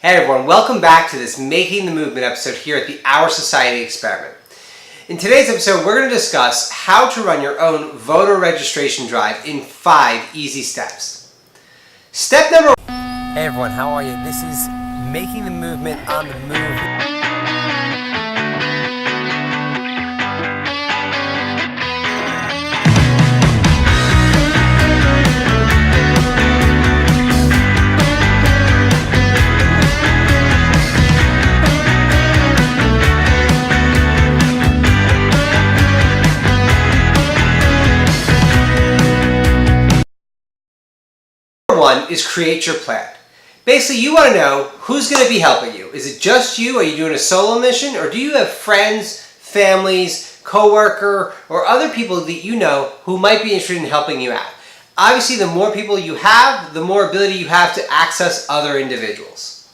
Hey everyone, welcome back to this Making the Movement episode here at the OurSociety Experiment. In today's episode, we're going to discuss how to run your own voter registration drive in 5 easy steps. Step number 1. Hey everyone, how are you? This is Making the Movement on the Move. One is create your plan. Basically, you want to know who's going to be helping you. Is it just you? Are you doing a solo mission? Or do you have friends, families, co-worker, or other people that you know who might be interested in helping you out? Obviously, the more people you have, the more ability you have to access other individuals.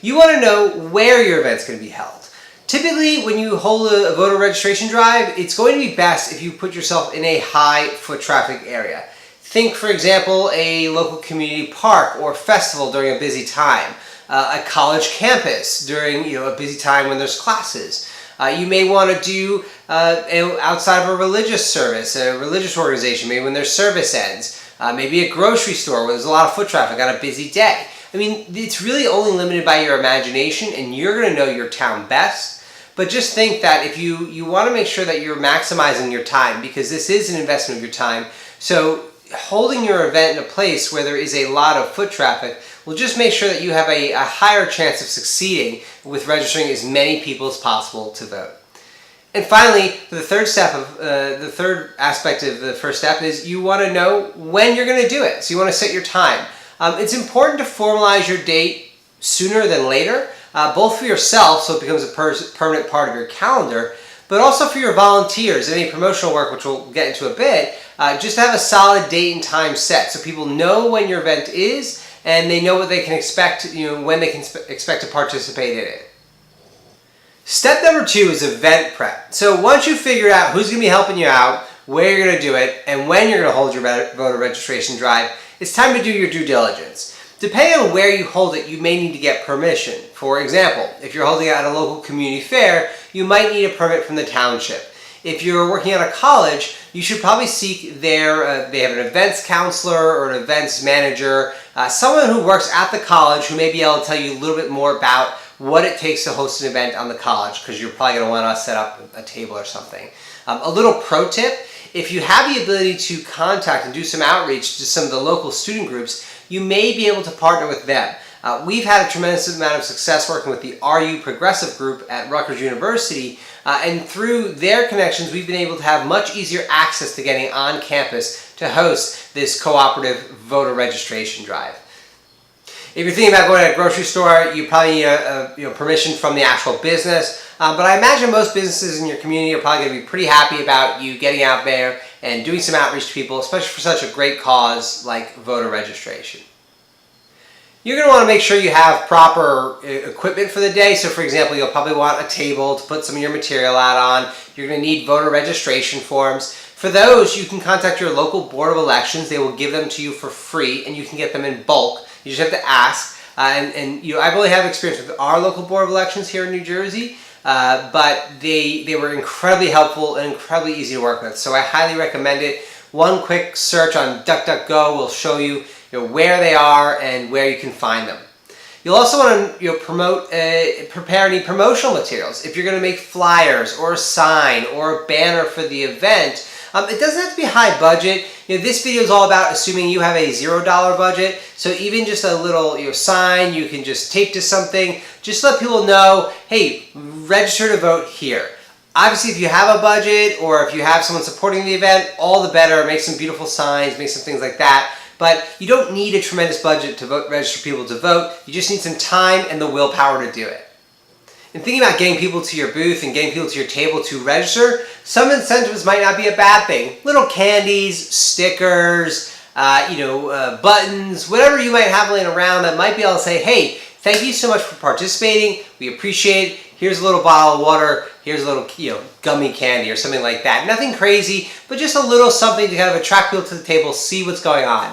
You want to know where your event's going to be held. Typically, when you hold a voter registration drive, it's going to be best if you put yourself in a high foot traffic area. Think, for example, a local community park or festival during a busy time, a college campus during a busy time when there's classes. You may want to do outside of a religious service, a religious organization, maybe when their service ends. Maybe a grocery store where there's a lot of foot traffic on a busy day. I mean, it's really only limited by your imagination, and you're going to know your town best. But just think that if you want to make sure that you're maximizing your time, because this is an investment of your time, so holding your event in a place where there is a lot of foot traffic will just make sure that you have a higher chance of succeeding with registering as many people as possible to vote. And finally, the third aspect of the first step is you want to know when you're going to do it. So you want to set your time. It's important to formalize your date sooner than later, both for yourself, so it becomes a permanent part of your calendar, but also for your volunteers, any promotional work, which we'll get into a bit, just to have a solid date and time set so people know when your event is and they know what they can expect, when they can expect to participate in it. Step number 2 is event prep. So once you've figured out who's going to be helping you out, where you're going to do it, and when you're going to hold your voter registration drive, it's time to do your due diligence. Depending on where you hold it, you may need to get permission. For example, if you're holding it at a local community fair, you might need a permit from the township. If you're working at a college, you should probably seek they have an events counselor or an events manager, someone who works at the college who may be able to tell you a little bit more about what it takes to host an event on the college, because you're probably going to want to set up a table or something. A little pro tip, if you have the ability to contact and do some outreach to some of the local student groups, you may be able to partner with them. We've had a tremendous amount of success working with the RU Progressive Group at Rutgers University, and through their connections, we've been able to have much easier access to getting on campus to host this cooperative voter registration drive. If you're thinking about going to a grocery store, you probably need permission from the actual business, but I imagine most businesses in your community are probably going to be pretty happy about you getting out there and doing some outreach to people, especially for such a great cause like voter registration. You're going to want to make sure you have proper equipment for the day. So for example, you'll probably want a table to put some of your material out on. You're going to need voter registration forms. For those, you can contact your local Board of Elections. They will give them to you for free, and you can get them in bulk. You just have to ask. I really have experience with our local Board of Elections here in New Jersey, but they were incredibly helpful and incredibly easy to work with. So I highly recommend it. One quick search on DuckDuckGo will show you where they are and where you can find them. You'll also want to prepare any promotional materials. If you're going to make flyers or a sign or a banner for the event, it doesn't have to be high budget. This video is all about assuming you have a $0 budget. So even just a little sign you can just tape to something. Just let people know, hey, register to vote here. Obviously, if you have a budget or if you have someone supporting the event, all the better. Make some beautiful signs, make some things like that. But you don't need a tremendous budget to register people to vote. You just need some time and the willpower to do it. And thinking about getting people to your booth and getting people to your table to register, some incentives might not be a bad thing. Little candies, stickers, buttons, whatever you might have laying around that might be able to say, hey, thank you so much for participating. We appreciate it. Here's a little bottle of water. Here's a little, gummy candy or something like that. Nothing crazy, but just a little something to kind of attract people to the table, see what's going on.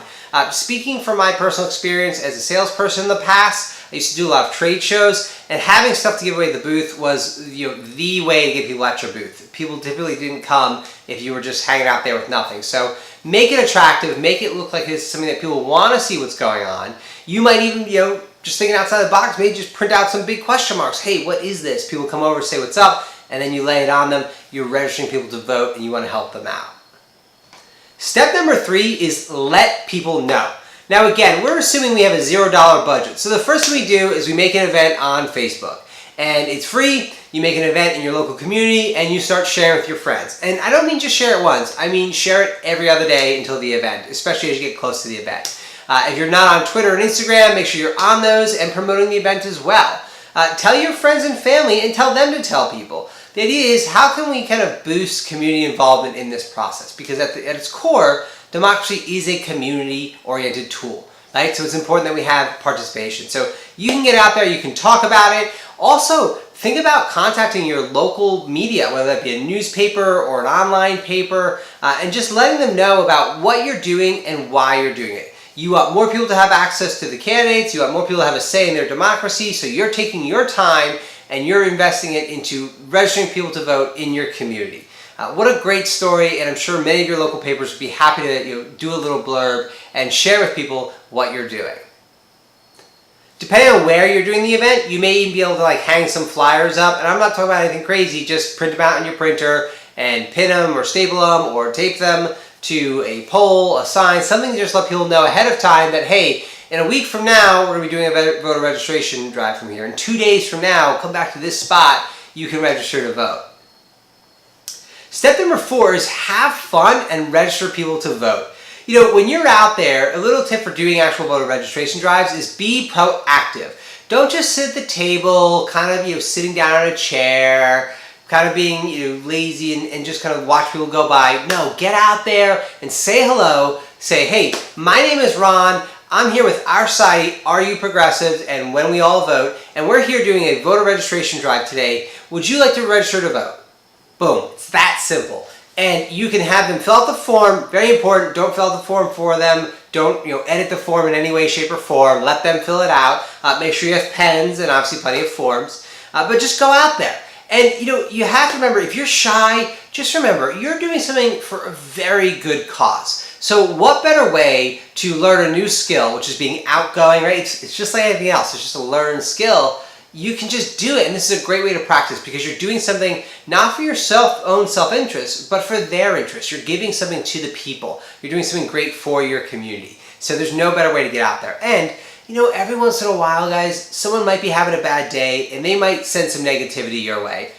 Speaking from my personal experience as a salesperson in the past, I used to do a lot of trade shows, and having stuff to give away at the booth was the way to get people at your booth. People typically didn't come if you were just hanging out there with nothing. So make it attractive, make it look like it's something that people want to see what's going on. You might even, just thinking outside the box, maybe just print out some big question marks. Hey, what is this? People come over, say what's up, and then you lay it on them. You're registering people to vote, and you want to help them out. Step number 3 is let people know. Now again, we're assuming we have a $0 budget. So the first thing we do is we make an event on Facebook. And it's free. You make an event in your local community and you start sharing with your friends. And I don't mean just share it once. I mean share it every other day until the event, especially as you get close to the event. If you're not on Twitter and Instagram, make sure you're on those and promoting the event as well. Tell your friends and family and tell them to tell people. The idea is, how can we kind of boost community involvement in this process? Because at its core, democracy is a community-oriented tool, right? So it's important that we have participation. So you can get out there, you can talk about it. Also, think about contacting your local media, whether that be a newspaper or an online paper, and just letting them know about what you're doing and why you're doing it. You want more people to have access to the candidates, you want more people to have a say in their democracy, so you're taking your time and you're investing it into registering people to vote in your community. What a great story, and I'm sure many of your local papers would be happy to do a little blurb and share with people what you're doing. Depending on where you're doing the event, you may even be able to hang some flyers up, and I'm not talking about anything crazy, just print them out on your printer and pin them or staple them or tape them to a pole, a sign, something to just let people know ahead of time that, hey, in a week from now, we're going to be doing a voter registration drive from here. In 2 days from now, come back to this spot, you can register to vote. Step number 4 is have fun and register people to vote. When you're out there, a little tip for doing actual voter registration drives is be proactive. Don't just sit at the table, kind of sitting down in a chair, kind of being lazy and just kind of watch people go by. No, get out there and say hello. Say, hey, my name is Ron. I'm here with OurSociety, Are You Progressives, and When We All Vote, and we're here doing a voter registration drive today. Would you like to register to vote? Boom, it's that simple. And you can have them fill out the form. Very important, don't fill out the form for them. Don't edit the form in any way, shape, or form. Let them fill it out. Make sure you have pens and obviously plenty of forms. But just go out there. And you have to remember, if you're shy, just remember, you're doing something for a very good cause. So what better way to learn a new skill, which is being outgoing, right? It's just like anything else. It's just a learned skill. You can just do it, and this is a great way to practice because you're doing something not for your own self-interest, but for their interest. You're giving something to the people. You're doing something great for your community. So there's no better way to get out there. And every once in a while, guys, someone might be having a bad day, and they might send some negativity your way.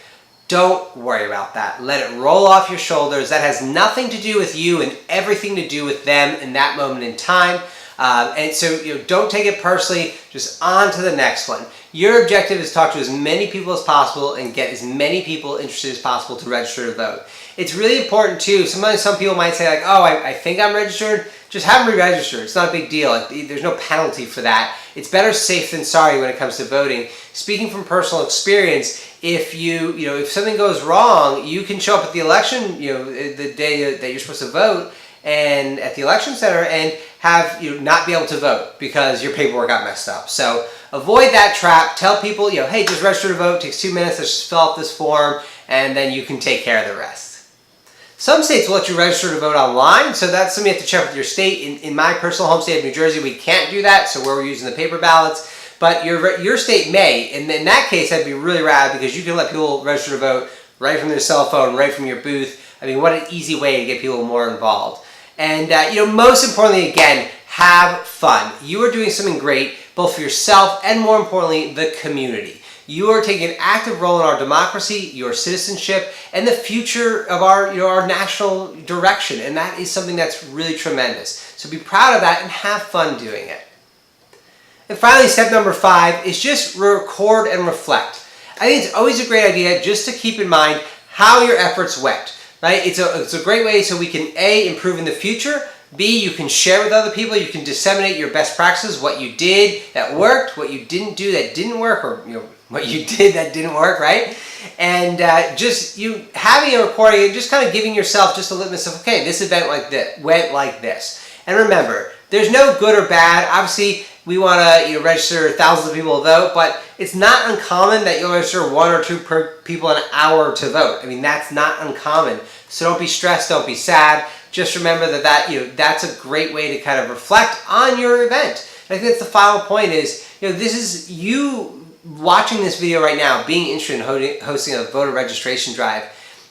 Don't worry about that. Let it roll off your shoulders. That has nothing to do with you and everything to do with them in that moment in time. And so don't take it personally. Just on to the next one. Your objective is to talk to as many people as possible and get as many people interested as possible to register to vote. It's really important too. Sometimes some people might say oh, I think I'm registered. Just have them re-register. It's not a big deal. There's no penalty for that. It's better safe than sorry when it comes to voting. Speaking from personal experience, if if something goes wrong, you can show up at the election, the day that you're supposed to vote, and at the election center, and have not be able to vote because your paperwork got messed up. So avoid that trap. Tell people, hey, just register to vote. It takes 2 minutes. Let's just fill out this form, and then you can take care of the rest. Some states will let you register to vote online, so that's something you have to check with your state. In my personal home state of New Jersey, we can't do that, so we're using the paper ballots. But your state may, and in that case, that'd be really rad because you can let people register to vote right from their cell phone, right from your booth. I mean, what an easy way to get people more involved. And most importantly, again, have fun. You are doing something great, both for yourself and, more importantly, the community. You are taking an active role in our democracy, your citizenship, and the future of our national direction. And that is something that's really tremendous. So be proud of that and have fun doing it. And finally, step number 5 is just record and reflect. I think it's always a great idea just to keep in mind how your efforts went. Right? It's a great way so we can A, improve in the future, B, you can share with other people, you can disseminate your best practices, what you did that worked, what you didn't do that didn't work, or what you did that didn't work, right? And just you having a recording and just kind of giving yourself just a litmus of, okay, this event went like this. And remember, there's no good or bad. Obviously, we want to register thousands of people to vote, but it's not uncommon that you'll register 1 or 2 people an hour to vote. I mean, that's not uncommon. So don't be stressed, don't be sad. Just remember that that's a great way to kind of reflect on your event. And I think that's the final point is, this is you watching this video right now, being interested in hosting a voter registration drive.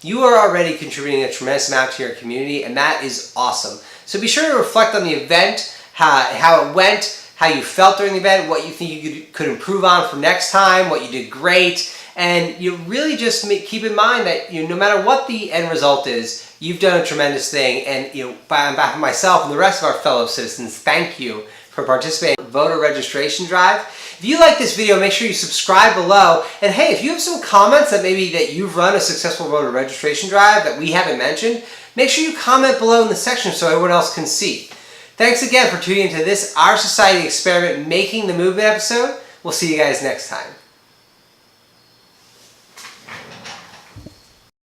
You are already contributing a tremendous amount to your community, and that is awesome. So be sure to reflect on the event, how it went, how you felt during the event, what you think you could improve on for next time, what you did great, and you really just keep in mind that no matter what the end result is, you've done a tremendous thing. And on behalf of myself and the rest of our fellow citizens, thank you for participating in the voter registration drive. If you like this video, make sure you subscribe below. And hey, if you have some comments that that you've run a successful voter registration drive that we haven't mentioned, make sure you comment below in the section so everyone else can see. Thanks again for tuning into this Our Society Experiment Making the Movement episode. We'll see you guys next time.